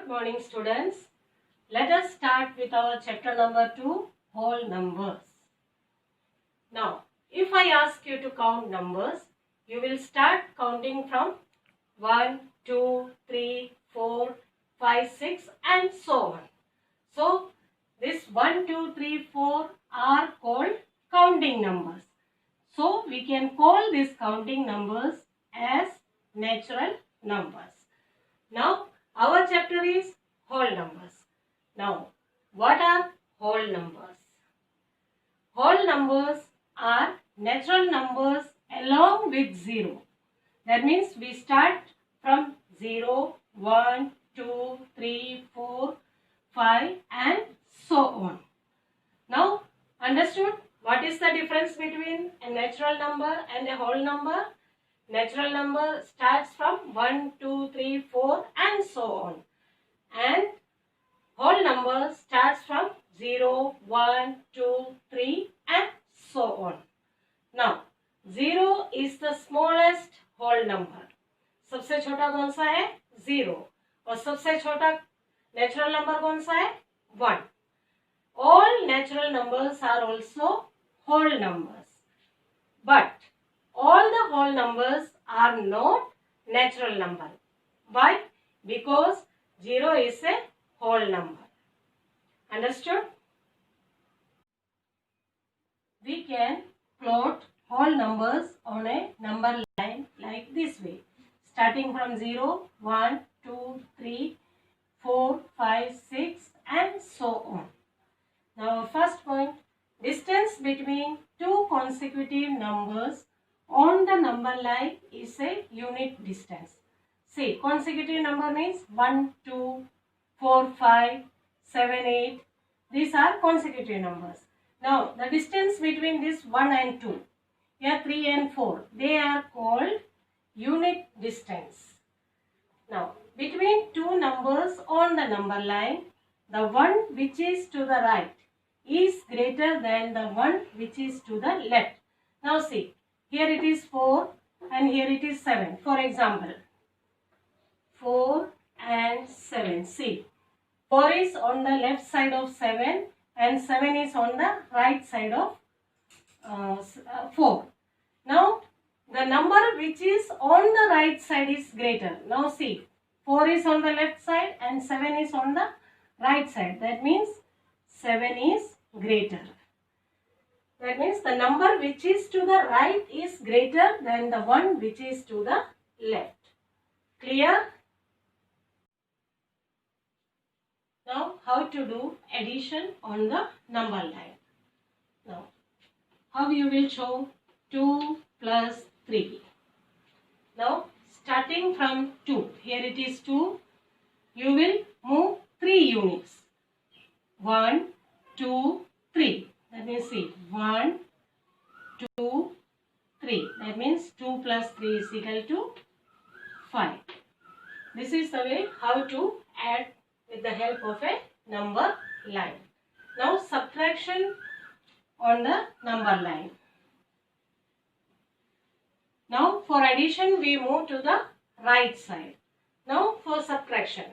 morning, students. Let us start with our chapter number 2, whole numbers. Now, if I ask you to count numbers, you will start counting from 1, 2, 3, 4, 5, 6 and so on. So, this 1, 2, 3, 4 are called counting numbers. So, we can call these counting numbers as natural numbers. Now, our chapter is whole numbers. Now, what are whole numbers? Whole numbers are natural numbers along with 0. That means we start from 0, 1, 2, 3, 4, 5 and so on. Now, understood what is the difference between a natural number and a whole number? Natural number starts from 1, 2, 3, 4 and so on. And whole number starts from 0, 1, 2, 3 and so on. Now, 0 is the smallest whole number. सबसे छोटा कौन सा है? 0. और सबसे छोटा natural number कौन सा है? 1. All natural numbers are also whole numbers. But all the whole numbers are not natural number. Why? Because 0 is a whole number. Understood? We can plot whole numbers on a number line like this way. Starting from 0, 1, 2, 3, 4, 5, 6 and so on. Now first point, distance between two consecutive numbers on the number line is a unit distance. See, consecutive number means 1, 2, 4, 5, 7, 8. These are consecutive numbers. Now, the distance between this 1 and 2, here 3 and 4, they are called unit distance. Now, between two numbers on the number line, the one which is to the right is greater than the one which is to the left. Now, see. Here it is 4 and here it is 7. For example, 4 and 7. See, 4 is on the left side of 7 and 7 is on the right side of 4. Now, the number which is on the right side is greater. Now, see, 4 is on the left side and 7 is on the right side. That means 7 is greater. That means the number which is to the right is greater than the one which is to the left. Clear? Now, how to do addition on the number line? Now, how you will show 2 plus 3. Now, starting from 2, here it is 2, you will move 3 units. 1, 2, 3. That means see, 1, 2, 3. That means 2 plus 3 is equal to 5. This is the way how to add with the help of a number line. Now subtraction on the number line. Now for addition we move to the right side. Now for subtraction.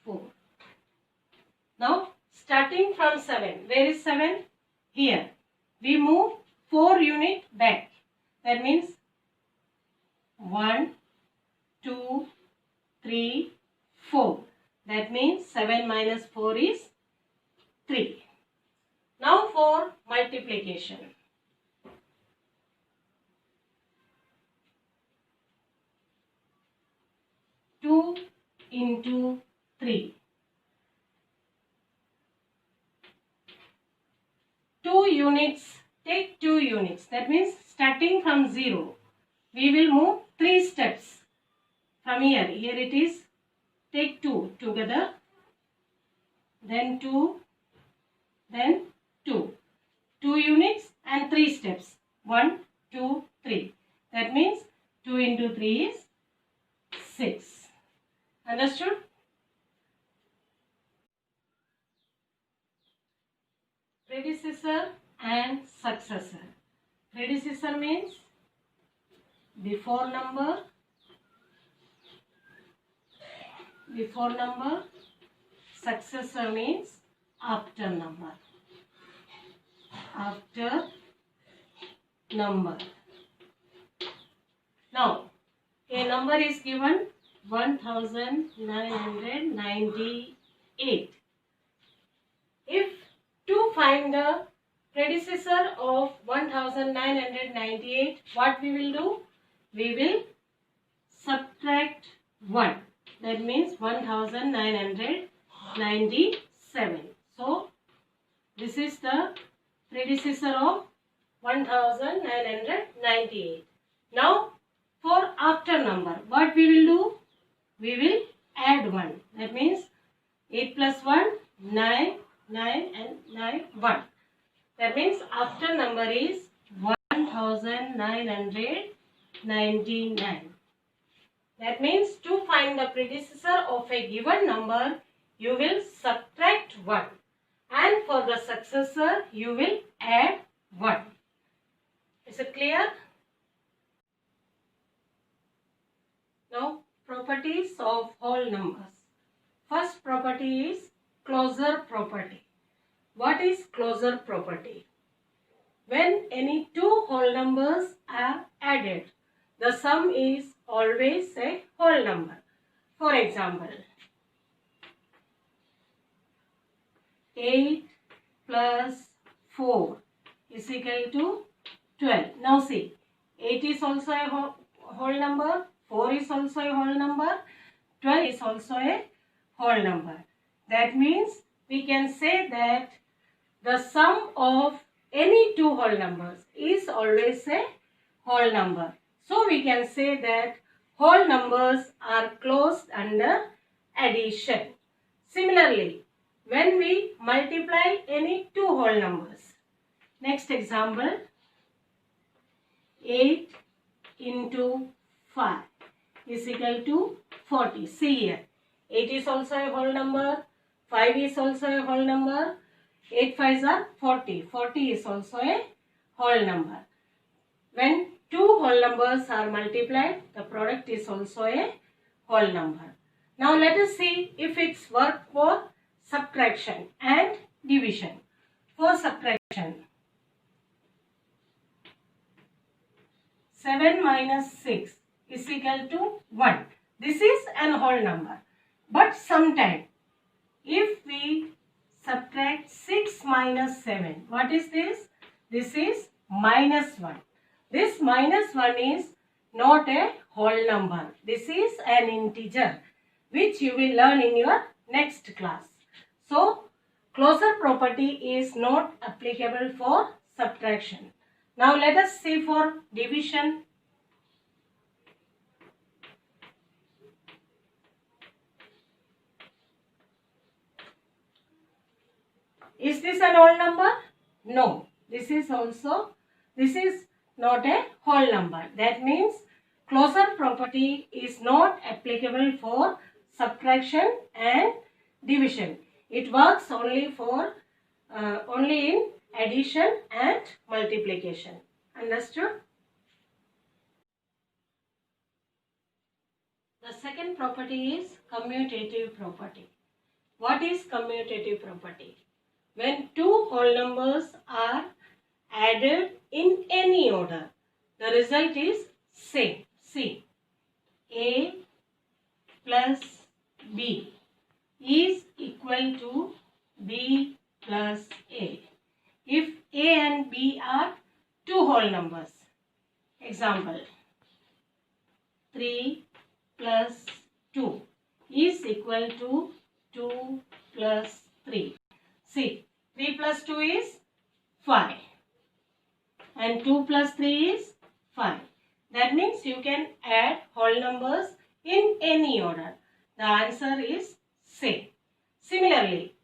4. Now, starting from 7, where is 7? Here. We move 4 units back. That means 1, 2, 3, 4. That means 7 minus 4 is 3. Now for multiplication. 2 into 3. 2 units, take 2 units. That means starting from 0, we will move 3 steps. From here, here it is, take 2 together, then 2, then 2. 2 units and 3 steps. 1, 2, 3. That means 2 into 3 is 6. Understood? Predecessor and successor. Predecessor means before number before number, successor means after number. After number. Now, a number is given 1998. If to find the predecessor of 1998, what we will do? We will subtract 1. That means 1997. So, this is the predecessor of 1998. Now, for after number, what we will do? We will add 1. That means 8 plus 1, 9, 9 and 9, 1. That means after number is 1999. That means to find the predecessor of a given number, you will subtract 1. And for the successor, you will add 1. Is it clear? Now, properties of whole numbers. First property is closure property. What is closure property? When any two whole numbers are added, the sum is always a whole number. For example, 8 plus 4 is equal to 12. Now see, 8 is also a whole number, 4 is also a whole number, 12 is also a whole number. That means we can say that the sum of any two whole numbers is always a whole number. So we can say that whole numbers are closed under addition. Similarly, when we multiply any two whole numbers. Next example, 8 into 5 is equal to 40. See here, 8 is also a whole number, 5 is also a whole number, 8 5s are 40. 40 is also a whole number. When two whole numbers are multiplied, the product is also a whole number. Now let us see if it's work for subtraction and division. For subtraction, 7 minus 6 is equal to 1. This is an whole number. But sometime, if we subtract 6 minus 7, what is this? This is minus 1. This minus 1 is not a whole number. This is an integer, which you will learn in your next class. So, closure property is not applicable for subtraction. Now, let us see for division. Is this an whole number? No. This is not a whole number. That means closure property is not applicable for subtraction and division. It works only in addition and multiplication. Understood? The second property is commutative property. What is commutative property? When two whole numbers are added in any order, the result is same. See, A plus B is equal to B plus A. If A and B are two whole numbers, example, 3 plus 2 is equal to 2 plus 3. See, 3 plus 2 is 5 and 2 plus 3 is 5. That means you can add whole numbers in any order. The answer is same. Similarly,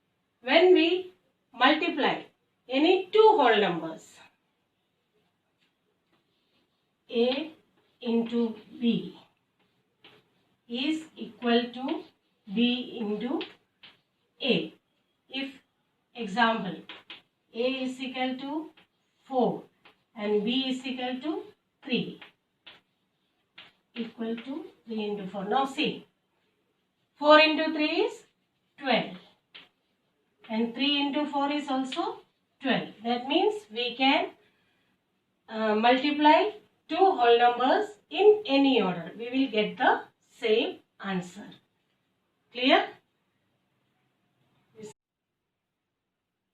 when we multiply any two whole numbers, A into B is equal to B into A. If example, A is equal to 4 and B is equal to 3. Equal to 3 into 4. Now see, 4 into 3 is 12. And 3 into 4 is also 12. That means we can multiply two whole numbers in any order. We will get the same answer. Clear?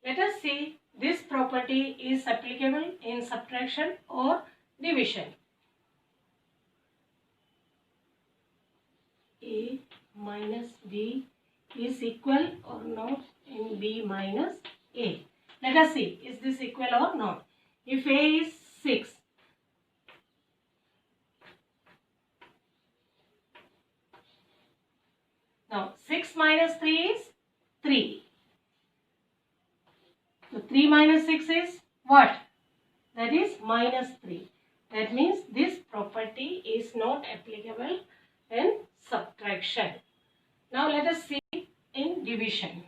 Let us see this property is applicable in subtraction or division. A minus B is equal or not in B minus A. Let us see, is this equal or not? If A is 6, now 6 minus 3 is 3. So 3 minus 6 is what? That is minus 3. That means this property is not applicable in subtraction. Now let us see in division.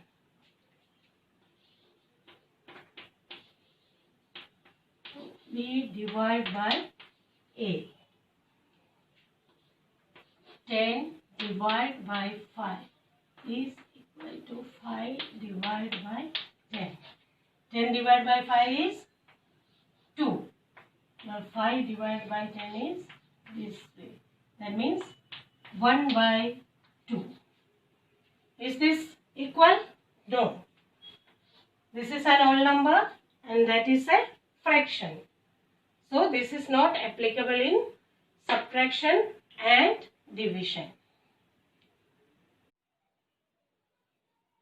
We divide by A. 10 divided by 5 is equal to 5 divided by 10. 10 divided by 5 is 2. Now 5 divided by 10 is this way. That means 1 by 2. Is this equal? No. This is an whole number and that is a fraction. So this is not applicable in subtraction and division.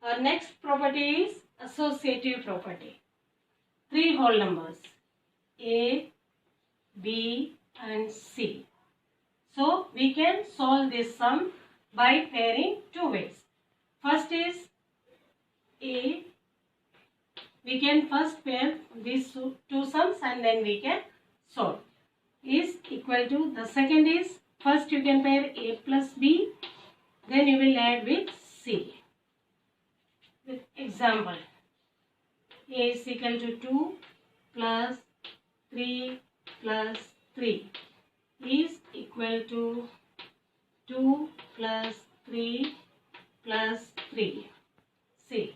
Our next property is associative property. Three whole numbers A, B and C. So we can solve this sum by pairing two ways. First is A. We can first pair these two sums and then we can solve. Is equal to, the second is, first you can pair A plus B, then you will add with C. With example, A is equal to 2 plus 3 plus 3 is equal to 2 plus 3 plus 3. See,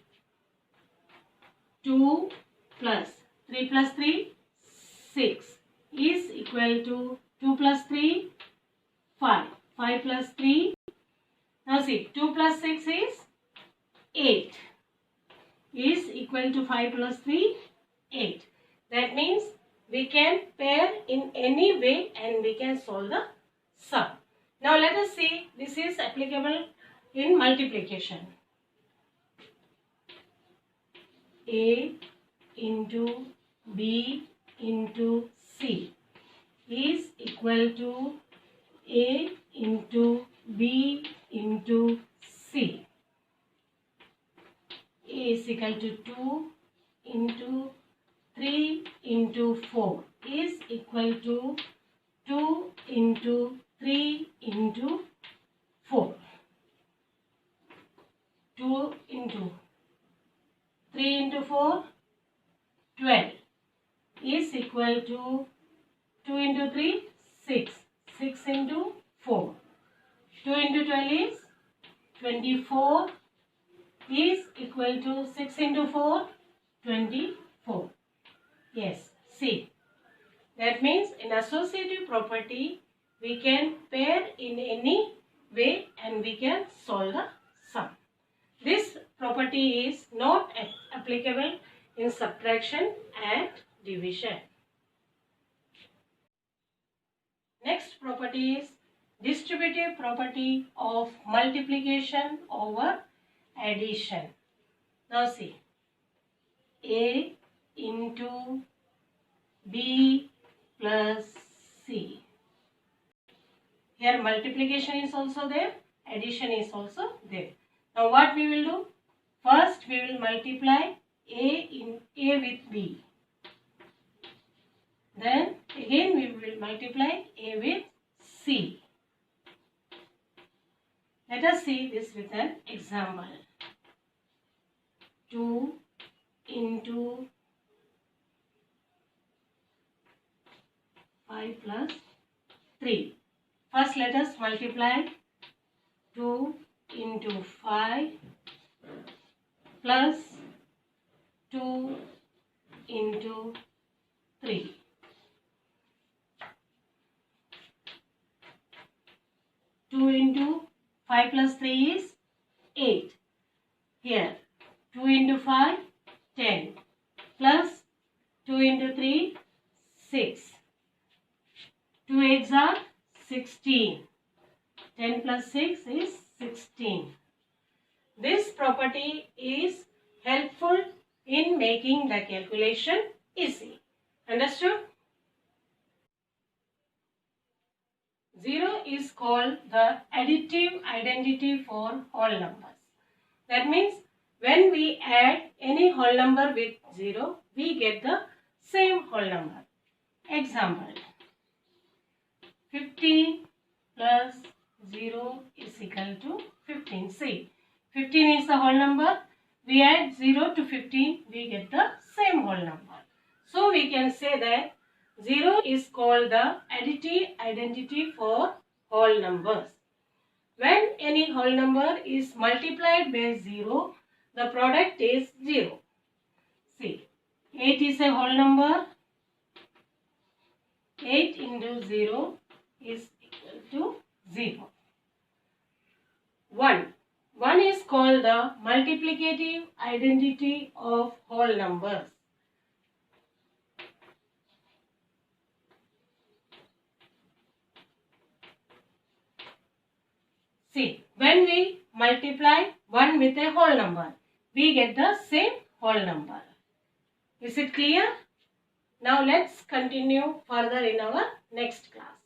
2 plus 3 plus 3, 6 is equal to 2 plus 3, 5. 5 plus 3, now see, 2 plus 6 is 8. Is equal to 5 plus 3, 8. That means we can pair in any way and we can solve the sum. Now let us see, this is applicable in multiplication. A into B into C is equal to A into B into C. A is equal to 2 into 3 into 4 is equal to 2 into 3 into 4. 2 into 3 into 4, 12 is equal to 2 into 3, 6. 6 into 4. 2 into 12 is 24 is equal to 6 into 4, 24. Yes, see. That means in associative property, we can pair in any way and we can solve the sum. This property is not applicable in subtraction and division. Next property is distributive property of multiplication over addition. Now see, A into B plus C. Here multiplication is also there, addition is also there. Now what we will do? First we will multiply A with B. Then again we will multiply A with C. Let us see this with an example. 2 into 5 plus 3. First let us multiply 2 into 5 plus 2 into 3. Two into 5 plus 3 is 8. Here 2 into 5, 10 plus 2 into 3, 6. 2 8s are 16. 10 plus 6 is 16. This property is helpful in making the calculation easy. Understood? 0 is called the additive identity for whole numbers. That means when we add any whole number with 0, we get the same whole number. Example, 15 plus 0 is equal to 15. See, 15 is the whole number. We add 0 to 15, we get the same whole number. So we can say that 0 is called the additive identity for whole numbers. When any whole number is multiplied by 0, the product is 0. See, 8 is a whole number. 8 into 0 is equal to 0. 1. 1 is called the multiplicative identity of whole numbers. See, when we multiply 1 with a whole number, we get the same whole number. Is it clear? Now let's continue further in our next class.